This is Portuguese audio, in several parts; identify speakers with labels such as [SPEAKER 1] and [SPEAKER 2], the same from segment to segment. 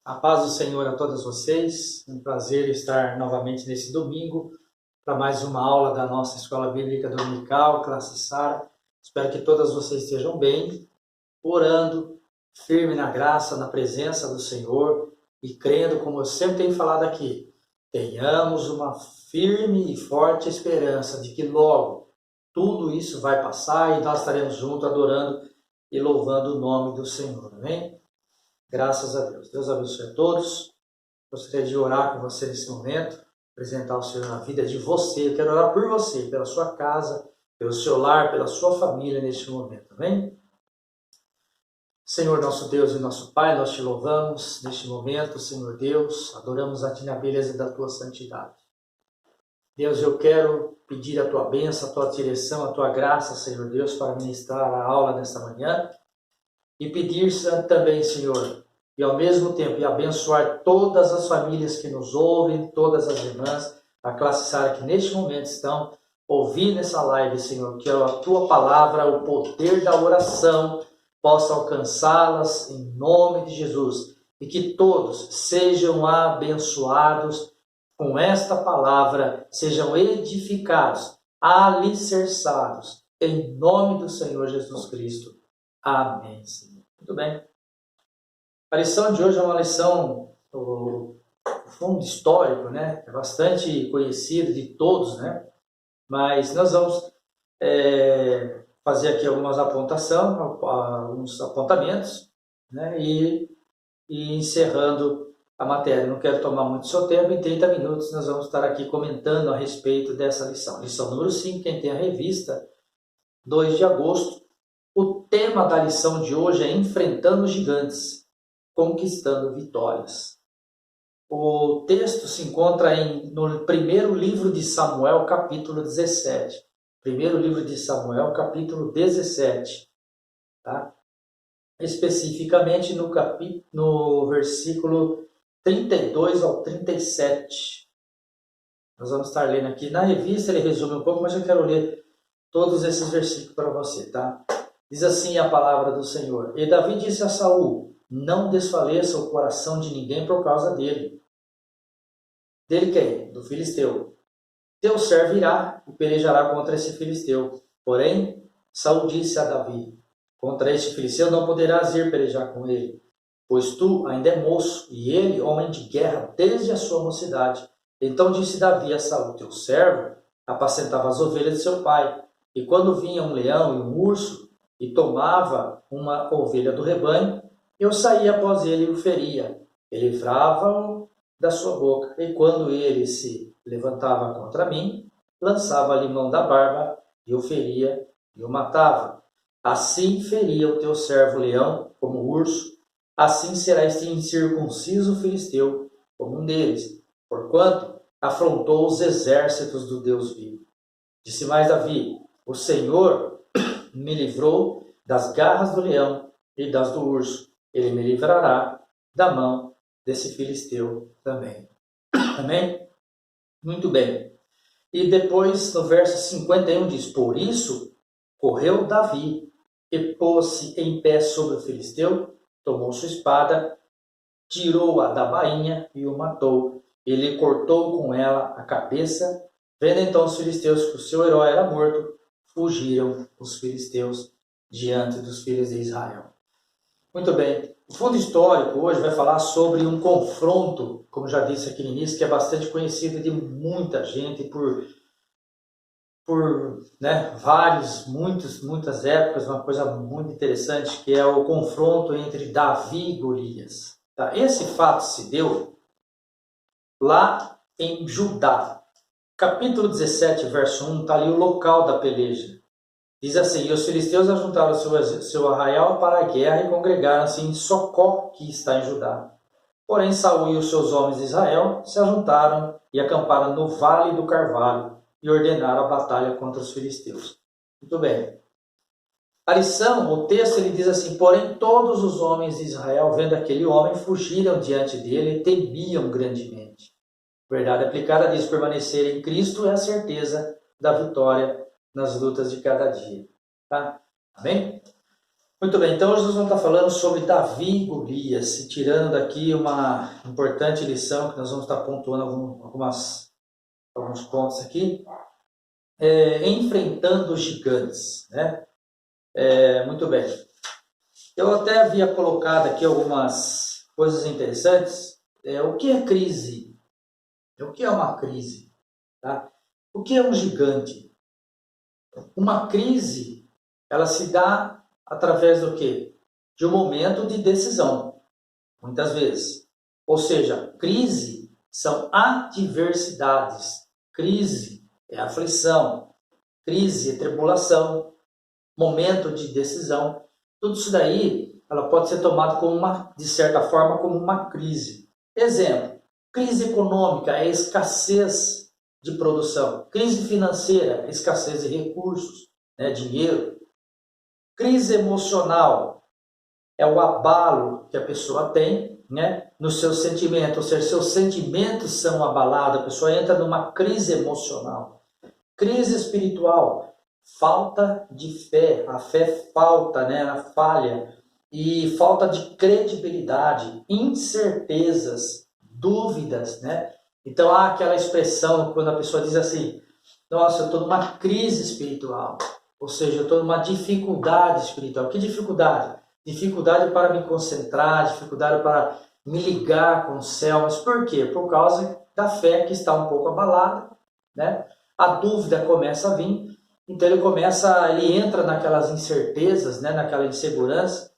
[SPEAKER 1] A paz do Senhor a todos vocês. É um prazer estar novamente nesse domingo para mais uma aula da nossa Escola Bíblica Dominical, classe Sara. Espero que todas vocês estejam bem, orando, firme na graça, na presença do Senhor e crendo, como eu sempre tenho falado aqui, tenhamos uma firme e forte esperança de que logo tudo isso vai passar e nós estaremos juntos adorando e louvando o nome do Senhor. Amém? Graças a Deus. Deus abençoe a todos. Gostaria de orar com você nesse momento, apresentar o Senhor na vida de você. Eu quero orar por você, pela sua casa, pelo seu lar, pela sua família neste momento. Amém? Senhor, nosso Deus e nosso Pai, nós te louvamos neste momento, Senhor Deus. Adoramos a Ti na beleza da Tua santidade. Deus, eu quero pedir a Tua bênção, a Tua direção, a Tua graça, Senhor Deus, para ministrar a aula nesta manhã. E pedir também, Senhor, e ao mesmo tempo abençoar todas as famílias que nos ouvem, todas as irmãs, a classe Sara que neste momento estão ouvindo essa live, Senhor, que a Tua palavra, o poder da oração, possa alcançá-las em nome de Jesus. E que todos sejam abençoados com esta palavra, sejam edificados, alicerçados, em nome do Senhor Jesus Cristo. Amém, Senhor. Muito bem. A lição de hoje é uma lição do fundo histórico, né? É bastante conhecido de todos, né? Mas nós vamos fazer aqui alguns apontamentos, né? E encerrando a matéria. Não quero tomar muito seu tempo, em 30 minutos nós vamos estar aqui comentando a respeito dessa lição. Lição número 5, quem tem a revista, 2 de agosto. O tema da lição de hoje é Enfrentando Gigantes, Conquistando Vitórias. O texto se encontra no primeiro livro de Samuel, capítulo 17. Primeiro livro de Samuel, capítulo 17. Tá? Especificamente no versículo 32 ao 37. Nós vamos estar lendo aqui. Na revista ele resume um pouco, mas eu quero ler todos esses versículos para você, tá? Diz assim a palavra do Senhor. E Davi disse a Saul: não desfaleça o coração de ninguém por causa dele. Dele quem? Do filisteu. Teu servo irá e pelejará contra esse filisteu. Porém, Saul disse a Davi: contra este filisteu não poderás ir pelejar com ele, pois tu ainda é moço, e ele homem de guerra desde a sua mocidade. Então disse Davi a Saul: teu servo apacentava as ovelhas de seu pai, e quando vinha um leão e um urso, e tomava uma ovelha do rebanho, eu saía após ele e o feria, e livrava-o da sua boca. E quando ele se levantava contra mim, lançava-lhe mão da barba, e o feria e o matava. Assim feria o teu servo leão como o urso, assim será este incircunciso filisteu como um deles, porquanto afrontou os exércitos do Deus vivo. Disse mais Davi: o Senhor me livrou das garras do leão e das do urso. Ele me livrará da mão desse filisteu também. Amém? Muito bem. E depois, no verso 51, diz: por isso, correu Davi e pôs-se em pé sobre o filisteu, tomou sua espada, tirou-a da bainha e o matou. Ele cortou com ela a cabeça. Vendo então os filisteus que o seu herói era morto, fugiram os filisteus diante dos filhos de Israel. Muito bem. O fundo histórico hoje vai falar sobre um confronto, como já disse aqui no início, que é bastante conhecido de muita gente por muitas épocas, uma coisa muito interessante, que é o confronto entre Davi e Golias. Tá? Esse fato se deu lá em Judá. Capítulo 17, verso 1, está ali o local da peleja. Diz assim: e os filisteus ajuntaram seu arraial para a guerra e congregaram-se em Socó, que está em Judá. Porém, Saul e os seus homens de Israel se ajuntaram e acamparam no Vale do Carvalho e ordenaram a batalha contra os filisteus. Muito bem. A lição, o texto, ele diz assim: porém, todos os homens de Israel, vendo aquele homem, fugiram diante dele e temiam grandemente. Verdade aplicada diz: permanecer em Cristo é a certeza da vitória nas lutas de cada dia. Tá? Amém? Muito bem, então hoje nós vamos estar falando sobre Davi e Golias, e tirando daqui uma importante lição que nós vamos estar pontuando alguns pontos aqui, enfrentando os gigantes, né? Muito bem. Eu até havia colocado aqui algumas coisas interessantes. O que é crise? O que é uma crise? Tá? O que é um gigante? Uma crise, ela se dá através do quê? De um momento de decisão, muitas vezes. Ou seja, crise são adversidades. Crise é aflição. Crise é tribulação. Momento de decisão. Tudo isso daí, ela pode ser tomada como de certa forma, como uma crise. Exemplo, crise econômica é escassez de produção. Crise financeira é escassez de recursos, dinheiro. Crise emocional é o abalo que a pessoa tem, no seu sentimento, ou seja, seus sentimentos são abalados, a pessoa entra numa crise emocional. Crise espiritual, falta de fé, a fé falta, a falha, e falta de credibilidade, incertezas, dúvidas, Então há aquela expressão quando a pessoa diz assim: nossa, eu estou numa crise espiritual, ou seja, eu estou numa dificuldade espiritual. Que dificuldade? Dificuldade para me concentrar, dificuldade para me ligar com o céu. Mas por quê? Por causa da fé que está um pouco abalada, A dúvida começa a vir, então ele entra naquelas incertezas, naquela insegurança,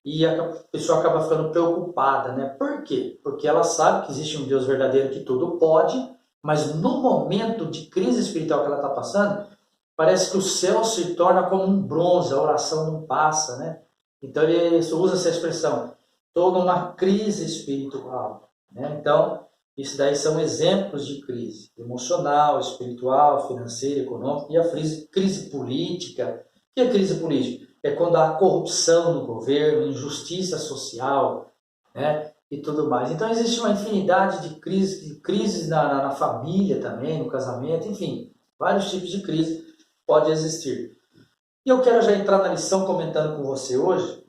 [SPEAKER 1] e a pessoa acaba ficando preocupada, Por quê? Porque ela sabe que existe um Deus verdadeiro que tudo pode, mas no momento de crise espiritual que ela está passando, parece que o céu se torna como um bronze, a oração não passa, Então ele usa essa expressão: estou numa crise espiritual, Então, isso daí são exemplos de crise emocional, espiritual, financeira, econômica, e a crise política. O que é crise política? É quando há corrupção no governo, injustiça social, e tudo mais. Então existe uma infinidade de crises na família também, no casamento, enfim, vários tipos de crise pode existir. E eu quero já entrar na lição comentando com você hoje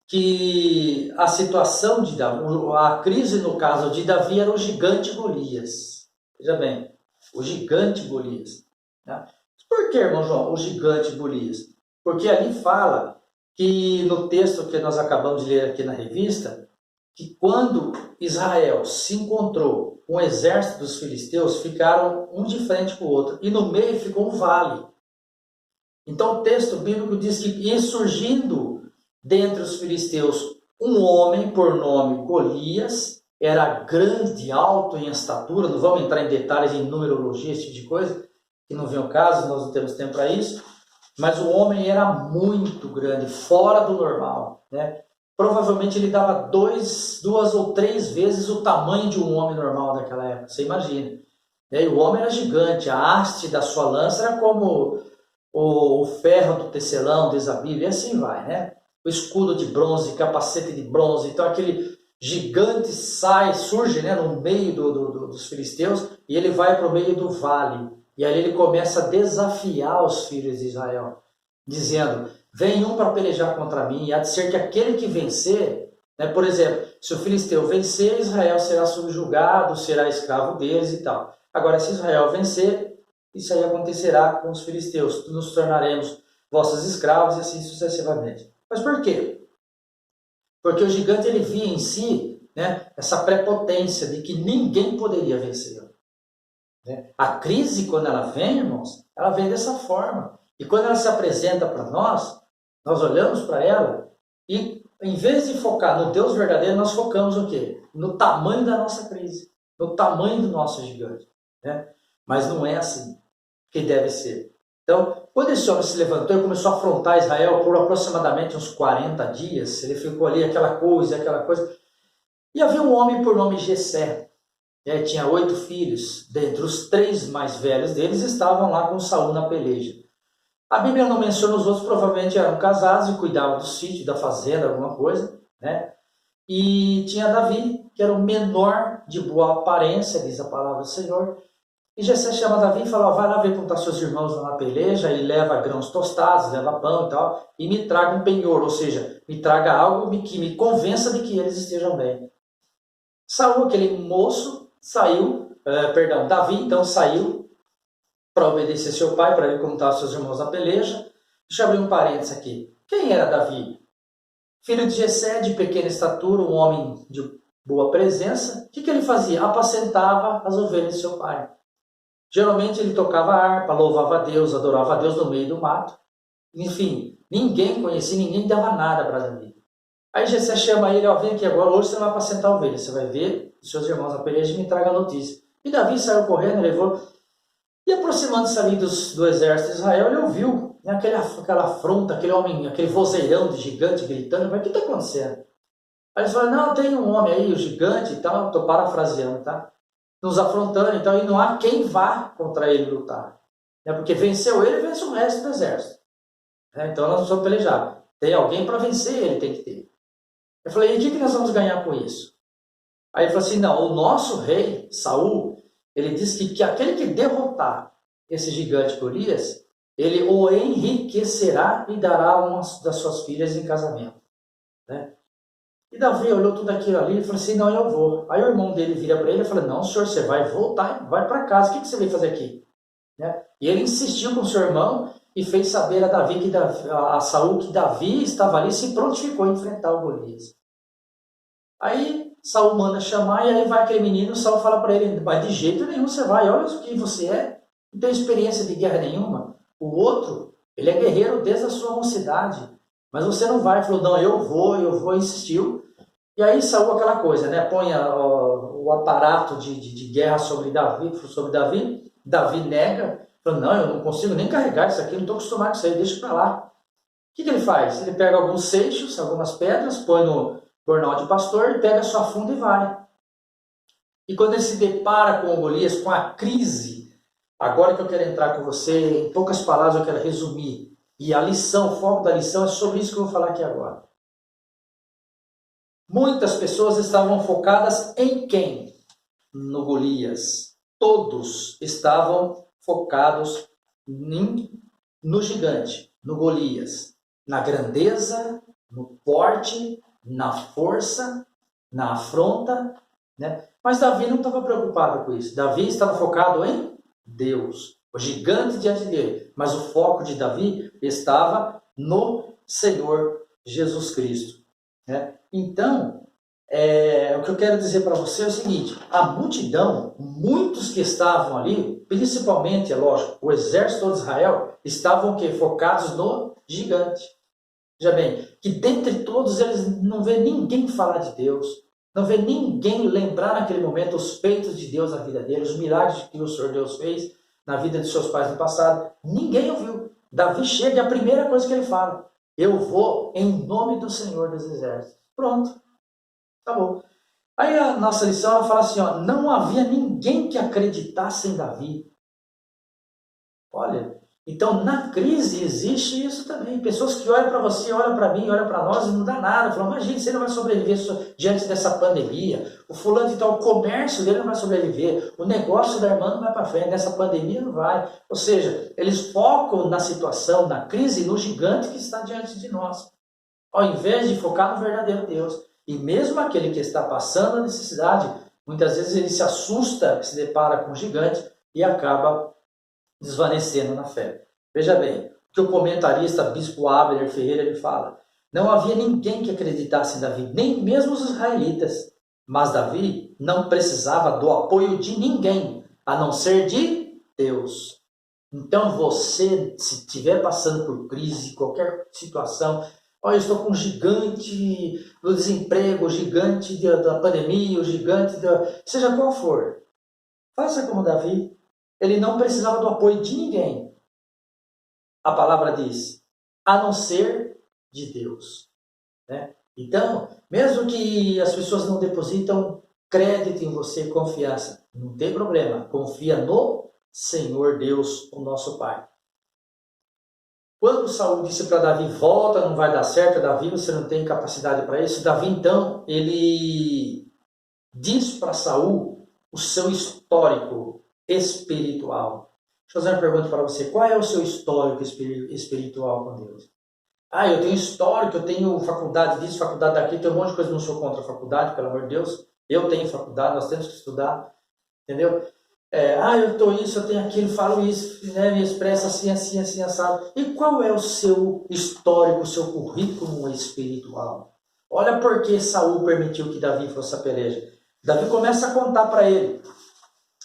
[SPEAKER 1] que a situação de Davi, a crise no caso de Davi era o gigante Golias. Veja bem, o gigante Golias. Por que, irmão João, o gigante Golias? Porque ali fala que no texto que nós acabamos de ler aqui na revista, que quando Israel se encontrou com o exército dos filisteus, ficaram um de frente para o outro, e no meio ficou um vale. Então o texto bíblico diz que ia surgindo dentre os filisteus um homem por nome Golias, era grande, alto em estatura, não vamos entrar em detalhes em numerologia, esse tipo de coisa, que não vem ao caso, nós não temos tempo para isso, mas o homem era muito grande, fora do normal, Provavelmente ele dava duas ou três vezes o tamanho de um homem normal daquela época, você imagina. E o homem era gigante, a haste da sua lança era como o ferro do tecelão, diz a Bíblia, e assim vai, O escudo de bronze, capacete de bronze, então aquele gigante surge no meio dos filisteus, e ele vai para o meio do vale, e aí ele começa a desafiar os filhos de Israel, dizendo: vem um para pelejar contra mim, e há de ser que aquele que vencer, por exemplo, se o filisteu vencer, Israel será subjugado, será escravo deles e tal. Agora, se Israel vencer, isso aí acontecerá com os filisteus, nos tornaremos vossos escravos e assim sucessivamente. Mas por quê? Porque o gigante ele via em si essa prepotência de que ninguém poderia vencê-lo. A crise, quando ela vem, irmãos, ela vem dessa forma. E quando ela se apresenta para nós olhamos para ela e, em vez de focar no Deus verdadeiro, nós focamos o quê? No tamanho da nossa crise, no tamanho do nosso gigante. Mas não é assim que deve ser. Então, quando esse homem se levantou e começou a afrontar Israel por aproximadamente uns 40 dias, ele ficou ali aquela coisa. E havia um homem por nome Jessé, tinha 8 filhos, dentre os 3 mais velhos deles estavam lá com Saul na peleja. A Bíblia não menciona os outros, provavelmente eram casados e cuidavam do sítio, da fazenda, alguma coisa, E tinha Davi, que era o menor de boa aparência, diz a palavra do Senhor, E Jessé chama Davi e fala, ó, vai lá ver como estão seus irmãos lá na peleja, e leva grãos tostados, leva pão e tal, e me traga um penhor, ou seja, me traga algo que me convença de que eles estejam bem. Saul, aquele moço, Davi então saiu para obedecer seu pai, para ver como estavam seus irmãos na peleja. Deixa eu abrir um parênteses aqui. Quem era Davi? Filho de Jessé, de pequena estatura, um homem de boa presença. O que ele fazia? Apacentava as ovelhas de seu pai. Geralmente ele tocava harpa, louvava a Deus, adorava a Deus no meio do mato. Enfim, ninguém conhecia, ninguém dava nada para Davi. Aí Jessé chama ele, ó, vem aqui agora, hoje você não vai apacentar ovelhas, você vai ver os seus irmãos na peleja e me traga a notícia. E Davi saiu correndo, levou, e aproximando-se ali do exército de Israel, ele ouviu, né, aquela afronta, aquele homem, aquele vozeirão de gigante gritando, mas o que está acontecendo? Aí eles falaram, não, tem um homem aí, o gigante e tal, estou parafraseando, tá? Nos afrontando, então, e não há quem vá contra ele lutar. Né? Porque venceu ele, vence o resto do exército. Né? Então nós não precisamos pelejar. Tem alguém para vencer ele, tem que ter. Eu falei, e o que nós vamos ganhar com isso? Aí ele falou assim, não, o nosso rei, Saul, ele disse que aquele que derrotar esse gigante Golias, ele o enriquecerá e dará uma das suas filhas em casamento. Né? E Davi olhou tudo aquilo ali e falou assim, não, eu vou. Aí o irmão dele vira para ele e fala, não, senhor, você vai voltar, vai para casa, o que você veio fazer aqui? Né? E ele insistiu com o seu irmão e fez saber a Saul que Davi estava ali e se prontificou a enfrentar o Golias. Aí Saul manda chamar e aí vai aquele menino, Saul fala para ele, mas de jeito nenhum você vai, olha o que você é, não tem experiência de guerra nenhuma. O outro, ele é guerreiro desde a sua mocidade, mas você não vai. Ele falou, não, eu vou, insistiu. E aí Saul aquela coisa, né, põe o aparato de guerra sobre Davi, Davi nega, falou, não, eu não consigo nem carregar isso aqui, não estou acostumado com isso aí, deixa para lá. O que ele faz? Ele pega alguns seixos, algumas pedras, põe no bornal de pastor, ele pega a sua funda e vai. E quando ele se depara com o Golias, com a crise, agora que eu quero entrar com você, em poucas palavras eu quero resumir, e a lição, o foco da lição é sobre isso que eu vou falar aqui agora. Muitas pessoas estavam focadas em quem? No Golias. Todos estavam focados no gigante, no Golias, na grandeza, no porte, na força, na afronta, né? Mas Davi não estava preocupado com isso. Davi estava focado em Deus, o gigante diante dele. Mas o foco de Davi estava no Senhor Jesus Cristo, né? Então, o que eu quero dizer para você é o seguinte, a multidão, muitos que estavam ali, principalmente, é lógico, o exército de Israel, estavam focados no gigante. Veja bem, que dentre todos eles não vê ninguém falar de Deus, não vê ninguém lembrar naquele momento os feitos de Deus na vida deles, os milagres que o Senhor Deus fez na vida de seus pais no passado. Ninguém ouviu. Davi chega e a primeira coisa que ele fala, eu vou em nome do Senhor dos Exércitos. Pronto, acabou. Aí a nossa lição ela fala assim, ó, não havia ninguém que acreditasse em Davi. Olha, então na crise existe isso também. Pessoas que olham para você, olham para mim, olham para nós e não dá nada. Falam, imagina, você não vai sobreviver diante dessa pandemia. O fulano de tal, o comércio dele não vai sobreviver. O negócio da irmã não vai para frente. Nessa pandemia não vai. Ou seja, eles focam na situação, na crise, no gigante que está diante de nós. Ao invés de focar no verdadeiro Deus. E mesmo aquele que está passando a necessidade, muitas vezes ele se assusta, se depara com um gigante e acaba desvanecendo na fé. Veja bem, o que o comentarista Bispo Abner Ferreira ele fala, não havia ninguém que acreditasse em Davi, nem mesmo os israelitas, mas Davi não precisava do apoio de ninguém, a não ser de Deus. Então você, se estiver passando por crise, qualquer situação, olha, eu estou com um gigante do desemprego, o gigante da pandemia, o gigante seja qual for, faça como Davi. Ele não precisava do apoio de ninguém. A palavra diz, a não ser de Deus. Né? Então, mesmo que as pessoas não depositam crédito em você, confiança, não tem problema. Confia no Senhor Deus, o nosso Pai. Quando Saul disse para Davi, volta, não vai dar certo, Davi, você não tem capacidade para isso. Davi, então, ele diz para Saul o seu histórico. espiritual. Deixa eu fazer uma pergunta para você. Qual é o seu histórico espiritual com Deus? Eu tenho histórico, eu tenho faculdade disso, faculdade daquilo, tem um monte de coisa, não sou contra a faculdade, pelo amor de Deus. Eu tenho faculdade, nós temos que estudar, entendeu? Eu estou isso, eu tenho aquilo, falo isso, né, me expresso assim, assim, assim, assado. E qual é o seu histórico, o seu currículo espiritual? Olha por que Saul permitiu que Davi fosse a peleja. Davi começa a contar para ele,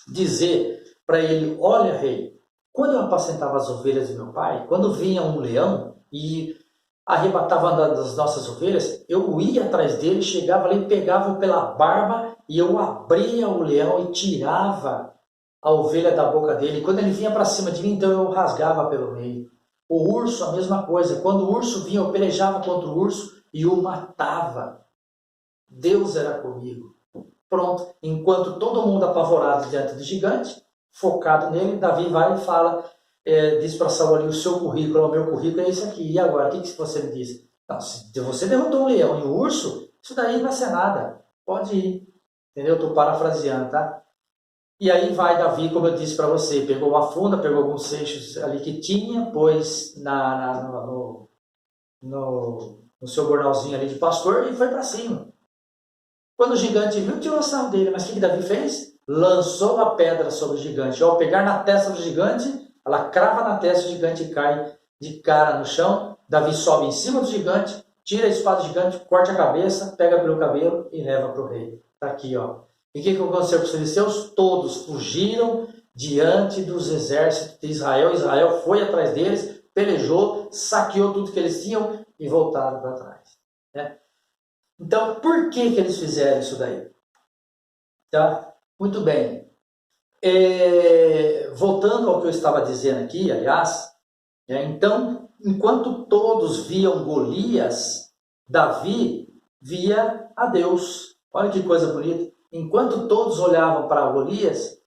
[SPEAKER 1] dizer para ele, olha rei, quando eu apacentava as ovelhas de meu pai, quando vinha um leão e arrebatava das nossas ovelhas, eu ia atrás dele, chegava ali, pegava pela barba e eu abria o leão e tirava a ovelha da boca dele. E quando ele vinha para cima de mim, então eu rasgava pelo meio. O urso, a mesma coisa. Quando o urso vinha, eu pelejava contra o urso e o matava. Deus era comigo. Pronto. Enquanto todo mundo apavorado diante do gigante, focado nele, Davi vai e fala, diz para Saul ali, o seu currículo, o meu currículo é esse aqui. E agora, o que você me diz? Não, se você derrotou um leão e um urso, isso daí não vai ser nada. Pode ir. Entendeu? Estou parafraseando, tá? E aí vai Davi, como eu disse para você, pegou uma funda, pegou alguns seixos ali que tinha, pôs no seu bornalzinho ali de pastor e foi para cima. Quando o gigante viu, tirou a sarro dele. Mas o que Davi fez? Lançou a pedra sobre o gigante. Ao pegar na testa do gigante, ela crava na testa do gigante e cai de cara no chão. Davi sobe em cima do gigante, tira a espada do gigante, corta a cabeça, pega pelo cabelo e leva para o rei. Está aqui, ó. E o que aconteceu com os filisteus? Todos fugiram diante dos exércitos de Israel. Israel foi atrás deles, pelejou, saqueou tudo que eles tinham e voltaram para trás. Né? Então, por que eles fizeram isso daí? Tá? Muito bem. Voltando ao que eu estava dizendo aqui, aliás, então, enquanto todos viam Golias, Davi via a Deus. Olha que coisa bonita. Enquanto todos olhavam para Golias,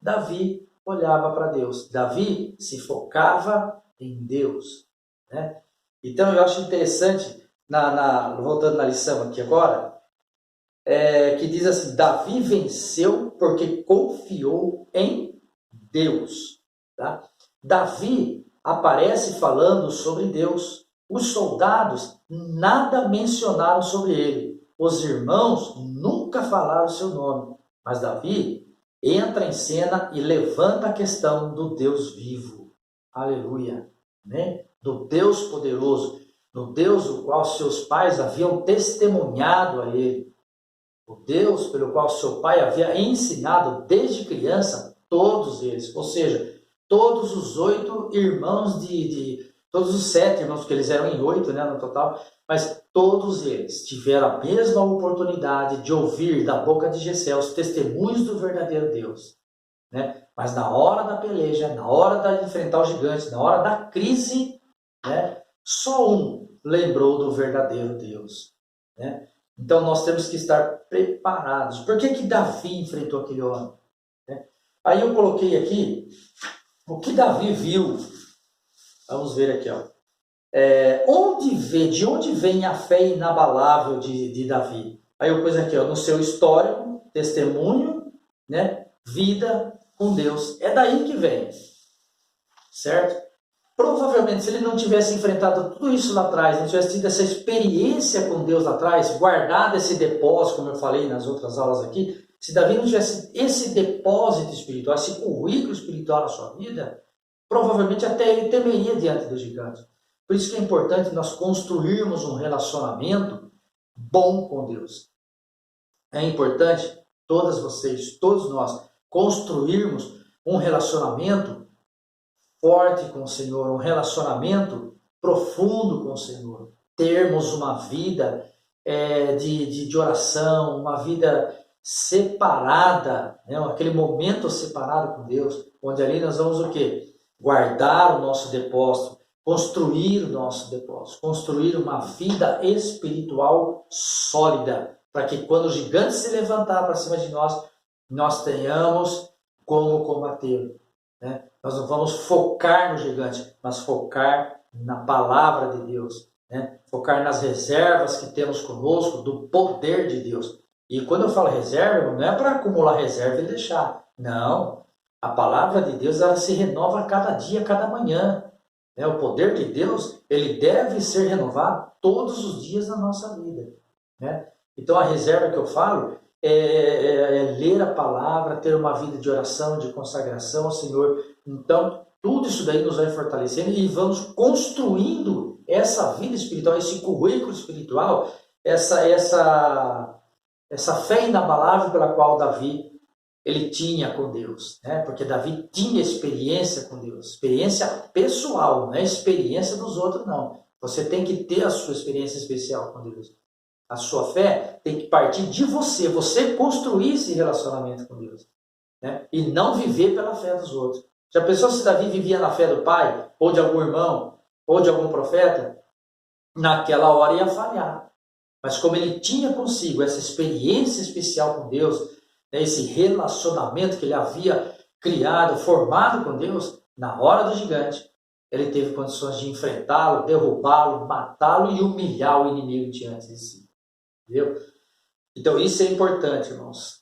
[SPEAKER 1] Davi olhava para Deus. Davi se focava em Deus. Né? Então eu acho interessante, voltando na lição aqui agora, que diz assim, Davi venceu porque confiou em Deus. Tá? Davi aparece falando sobre Deus. Os soldados nada mencionaram sobre ele. Os irmãos nunca falaram o seu nome, mas Davi entra em cena e levanta a questão do Deus vivo. Aleluia! Né? Do Deus poderoso, do Deus o qual seus pais haviam testemunhado a ele. O Deus pelo qual seu pai havia ensinado desde criança todos eles. Ou seja, todos os 8 irmãos todos os 7 irmãos, porque eles eram em 8, né, no total, mas todos eles tiveram a mesma oportunidade de ouvir da boca de Jessé os testemunhos do verdadeiro Deus. Né? Mas na hora da peleja, na hora de enfrentar o gigante, na hora da crise, né, só um lembrou do verdadeiro Deus. Né? Então nós temos que estar preparados. Por que Davi enfrentou aquele homem? Né? Aí eu coloquei aqui o que Davi viu. Vamos ver aqui, ó. De onde vem a fé inabalável de Davi? Aí eu pus aqui, ó, no seu histórico, testemunho, né, vida com Deus. É daí que vem, certo? Provavelmente, se ele não tivesse enfrentado tudo isso lá atrás, não tivesse tido essa experiência com Deus lá atrás, guardado esse depósito, como eu falei nas outras aulas aqui, se Davi não tivesse esse depósito espiritual, esse currículo espiritual na sua vida, provavelmente até ele temeria diante do gigante. Por isso que é importante nós construirmos um relacionamento bom com Deus. É importante, todas vocês, todos nós, construirmos um relacionamento forte com o Senhor, um relacionamento profundo com o Senhor. Termos uma vida de oração, uma vida separada, né? Aquele momento separado com Deus, onde ali nós vamos o quê? Guardar o nosso depósito, construir o nosso depósito, construir uma vida espiritual sólida, para que quando o gigante se levantar para cima de nós, nós tenhamos como combater. Né? Nós não vamos focar no gigante, mas focar na palavra de Deus, né? Focar nas reservas que temos conosco, do poder de Deus. E quando eu falo reserva, não é para acumular reserva e deixar. Não. A palavra de Deus, ela se renova a cada dia, a cada manhã. Né? O poder de Deus, ele deve ser renovado todos os dias da nossa vida. Né? Então, a reserva que eu falo é ler a palavra, ter uma vida de oração, de consagração ao Senhor. Então, tudo isso daí nos vai fortalecendo e vamos construindo essa vida espiritual, esse currículo espiritual, essa fé inabalável pela qual Davi ele tinha com Deus, né? Porque Davi tinha experiência com Deus, experiência pessoal, não é experiência dos outros, não. Você tem que ter a sua experiência especial com Deus. A sua fé tem que partir de você, você construir esse relacionamento com Deus, né? E não viver pela fé dos outros. Já pensou se Davi vivia na fé do pai, ou de algum irmão, ou de algum profeta? Naquela hora ia falhar. Mas como ele tinha consigo essa experiência especial com Deus, né, esse relacionamento que ele havia criado, formado com Deus, na hora do gigante, ele teve condições de enfrentá-lo, derrubá-lo, matá-lo e humilhar o inimigo diante de si. Entendeu? Então isso é importante, irmãos.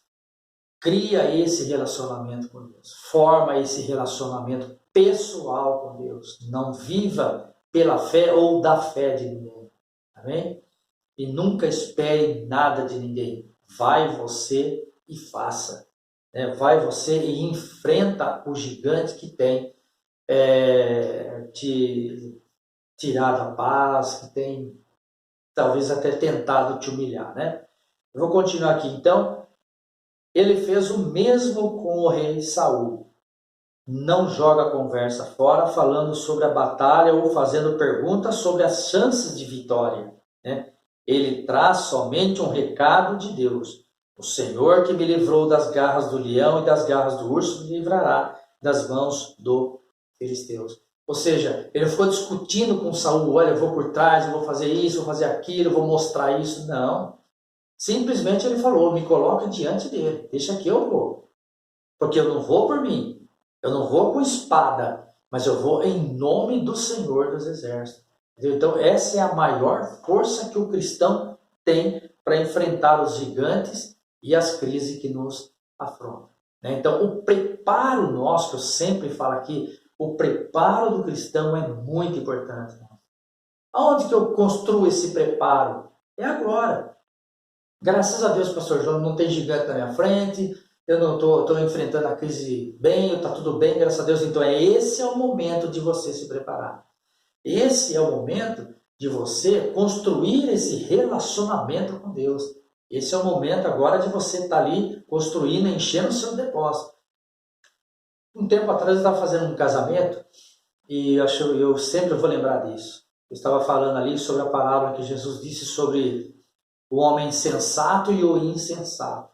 [SPEAKER 1] Cria esse relacionamento com Deus. Forma esse relacionamento pessoal com Deus. Não viva pela fé ou da fé de ninguém. Amém? E nunca espere nada de ninguém. Vai você e faça. Né? Vai você e enfrenta o gigante que tem te tirado a paz, que tem talvez até tentado te humilhar. Né? Eu vou continuar aqui. Então, ele fez o mesmo com o rei Saul. Não joga a conversa fora falando sobre a batalha ou fazendo perguntas sobre as chances de vitória. Né? Ele traz somente um recado de Deus. O Senhor que me livrou das garras do leão e das garras do urso me livrará das mãos do filisteus. Ou seja, ele ficou discutindo com Saul, olha, eu vou por trás, eu vou fazer isso, vou fazer aquilo, eu vou mostrar isso. Não. Simplesmente ele falou, me coloca diante dele, deixa que eu vou. Porque eu não vou por mim, eu não vou com espada, mas eu vou em nome do Senhor dos Exércitos. Então essa é a maior força que o cristão tem para enfrentar os gigantes e as crises que nos afrontam. Então o preparo nosso, que eu sempre falo aqui, o preparo do cristão é muito importante. Aonde que eu construo esse preparo? É agora. Graças a Deus, pastor João, não tem gigante na minha frente, eu não estou enfrentando a crise bem, está tudo bem, graças a Deus. Então esse é o momento de você se preparar. Esse é o momento de você construir esse relacionamento com Deus. Esse é o momento agora de você estar ali construindo, enchendo o seu depósito. Um tempo atrás eu estava fazendo um casamento e eu sempre vou lembrar disso. Eu estava falando ali sobre a palavra que Jesus disse sobre o homem sensato e o insensato.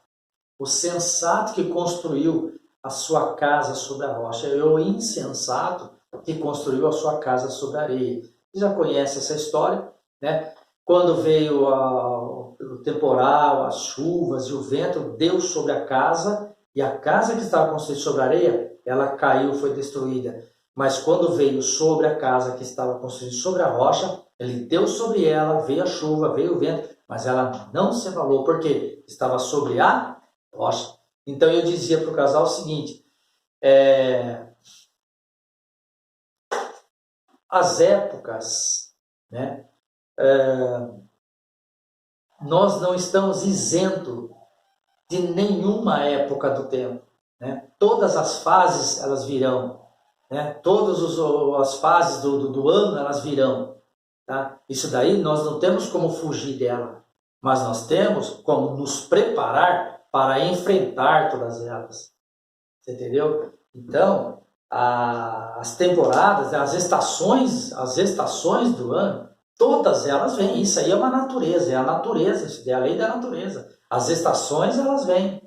[SPEAKER 1] O sensato que construiu a sua casa sobre a rocha e o insensato que construiu a sua casa sobre a areia. Você já conhece essa história, né? Quando veio o temporal, as chuvas e o vento, deu sobre a casa, e a casa que estava construída sobre a areia, ela caiu, foi destruída. Mas quando veio sobre a casa que estava construída sobre a rocha, ele deu sobre ela, veio a chuva, veio o vento, mas ela não se abalou, porque estava sobre a rocha. Então eu dizia para o casal o seguinte, as épocas, né, nós não estamos isentos de nenhuma época do tempo. Né? Todas as fases elas virão, né? Todas as fases do ano elas virão. Tá? Isso daí nós não temos como fugir dela, mas nós temos como nos preparar para enfrentar todas elas. Você entendeu? Então, as temporadas, as estações do ano, todas elas vêm. Isso aí é uma natureza, é a natureza, isso é a lei da natureza. As estações, elas vêm.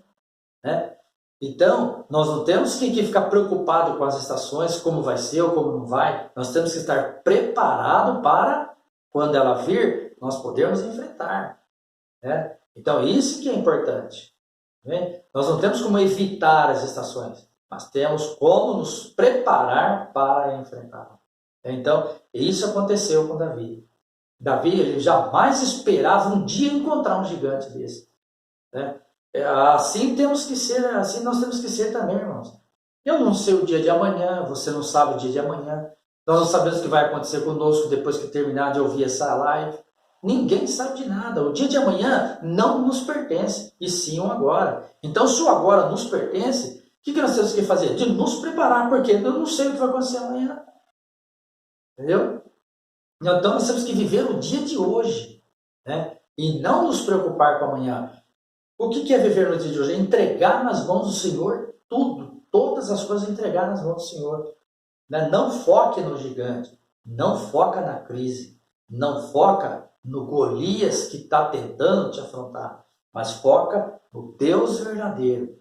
[SPEAKER 1] Né? Então, nós não temos que ficar preocupado com as estações, como vai ser ou como não vai. Nós temos que estar preparados para, quando ela vir, nós podermos enfrentar. Né? Então, isso que é importante. Né? Nós não temos como evitar as estações, mas temos como nos preparar para enfrentá-las. Então, isso aconteceu com Davi. Davi, ele jamais esperava um dia encontrar um gigante desse. Né? Assim temos que ser, assim nós temos que ser também, irmãos. Eu não sei o dia de amanhã, você não sabe o dia de amanhã. Nós não sabemos o que vai acontecer conosco depois que terminar de ouvir essa live. Ninguém sabe de nada. O dia de amanhã não nos pertence, e sim o agora. Então, se o agora nos pertence, o que nós temos que fazer? De nos preparar, porque eu não sei o que vai acontecer amanhã. Entendeu? Então, nós temos que viver o dia de hoje, né? E não nos preocupar com amanhã. O que é viver no dia de hoje? É entregar nas mãos do Senhor tudo. Todas as coisas entregar nas mãos do Senhor. Não foque no gigante. Não foca na crise. Não foca no Golias que está tentando te afrontar. Mas foca no Deus verdadeiro.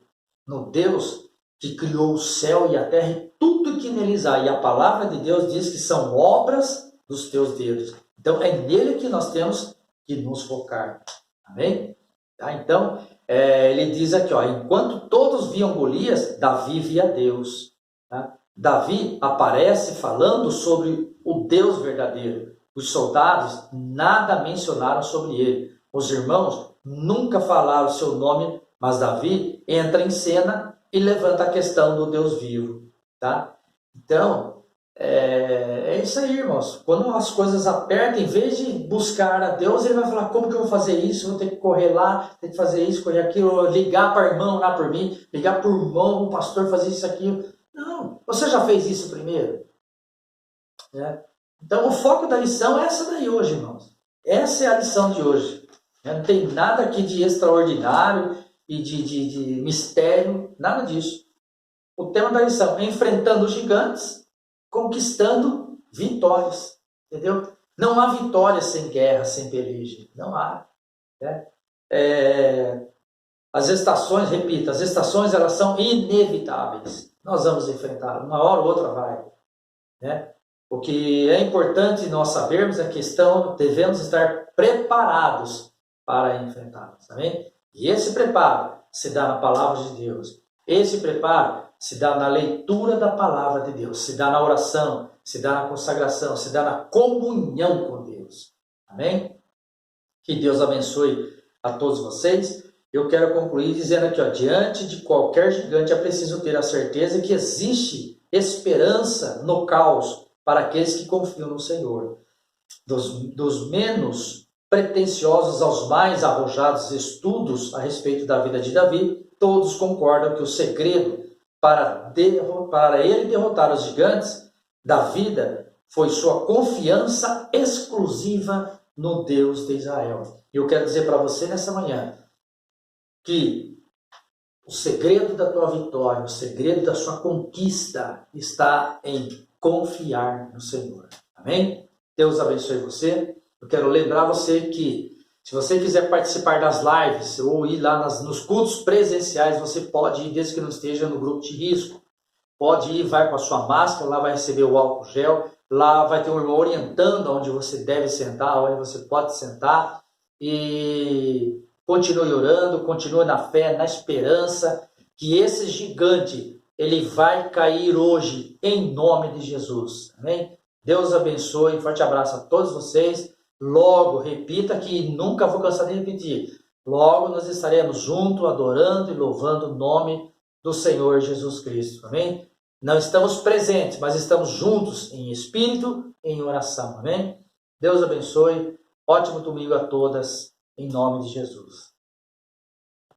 [SPEAKER 1] No Deus que criou o céu e a terra e tudo que neles há. E a palavra de Deus diz que são obras dos teus dedos. Então é nele que nós temos que nos focar. Amém? Tá? Então, ele diz aqui, ó, enquanto todos viam Golias, Davi via Deus. Tá? Davi aparece falando sobre o Deus verdadeiro. Os soldados nada mencionaram sobre ele. Os irmãos nunca falaram seu nome, mas Davi entra em cena e levanta a questão do Deus vivo. Tá? Então, é isso aí, irmãos. Quando as coisas apertam, em vez de buscar a Deus, ele vai falar, como que eu vou fazer isso? Vou ter que correr lá, ter que fazer isso, correr aquilo, ligar para o irmão lá por mim, ligar para o irmão, o pastor fazer isso, aquilo. Não, você já fez isso primeiro? Então, o foco da lição é essa daí hoje, irmãos. Essa é a lição de hoje. Não tem nada aqui de extraordinário e de mistério, nada disso. O tema da lição é enfrentando os gigantes, conquistando vitórias, entendeu? Não há vitória sem guerra, sem peleja, não há. Né? As estações, repito, as estações elas são inevitáveis. Nós vamos enfrentar, uma hora ou outra vai. Né? O que é importante nós sabermos é que devemos estar preparados para enfrentá-los. Tá bem? E esse preparo se dá na palavra de Deus. Esse preparo se dá na leitura da palavra de Deus, se dá na oração, se dá na consagração, se dá na comunhão com Deus. Amém? Que Deus abençoe a todos vocês. Eu quero concluir dizendo aqui, ó, diante de qualquer gigante é preciso ter a certeza que existe esperança no caos para aqueles que confiam no Senhor. Dos menos pretensiosos aos mais arrojados estudos a respeito da vida de Davi, todos concordam que o segredo para ele derrotar os gigantes da vida foi sua confiança exclusiva no Deus de Israel. E eu quero dizer para você nessa manhã que o segredo da tua vitória, o segredo da sua conquista está em confiar no Senhor. Amém? Deus abençoe você. Eu quero lembrar você que se você quiser participar das lives ou ir lá nos cultos presenciais, você pode ir desde que não esteja no grupo de risco. Pode ir, vai com a sua máscara, lá vai receber o álcool gel, lá vai ter um irmão orientando onde você deve sentar, onde você pode sentar. E continue orando, continue na fé, na esperança que esse gigante ele vai cair hoje em nome de Jesus. Amém? Deus abençoe, forte abraço a todos vocês. Logo, repita que nunca vou cansar de repetir. Logo nós estaremos juntos, adorando e louvando o nome do Senhor Jesus Cristo. Amém? Não estamos presentes, mas estamos juntos em espírito e em oração. Amém? Deus abençoe. Ótimo domingo a todas, em nome de Jesus.